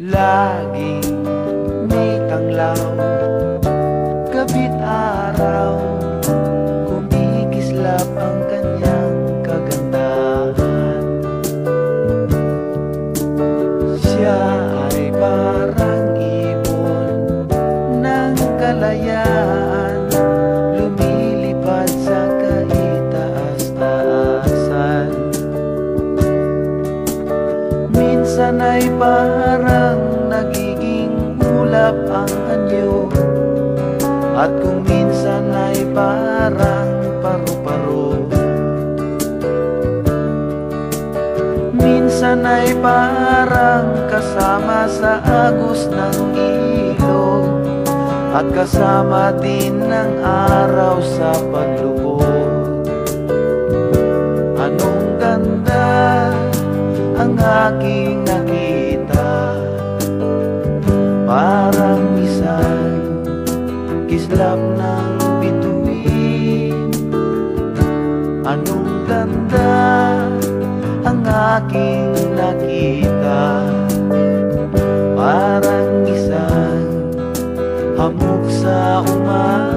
Laging may tanglaw, gabi't araw, kumikislap ang kanyang kagandahan. Siya ay parang ibon ng kalayaan, lumilipad sa kaitaas-taasan. Minsan ay parang nagiging ulap ang anyo, at kung minsan ay parang paru-paro. Minsan ay parang kasama sa agos ng ilog, at kasama din ng araw sa paglubog. Anong ganda ang aking nakita, parang isang kislap ng bituin. Anong ganda ang aking nakita, parang isang hamog sa umaga.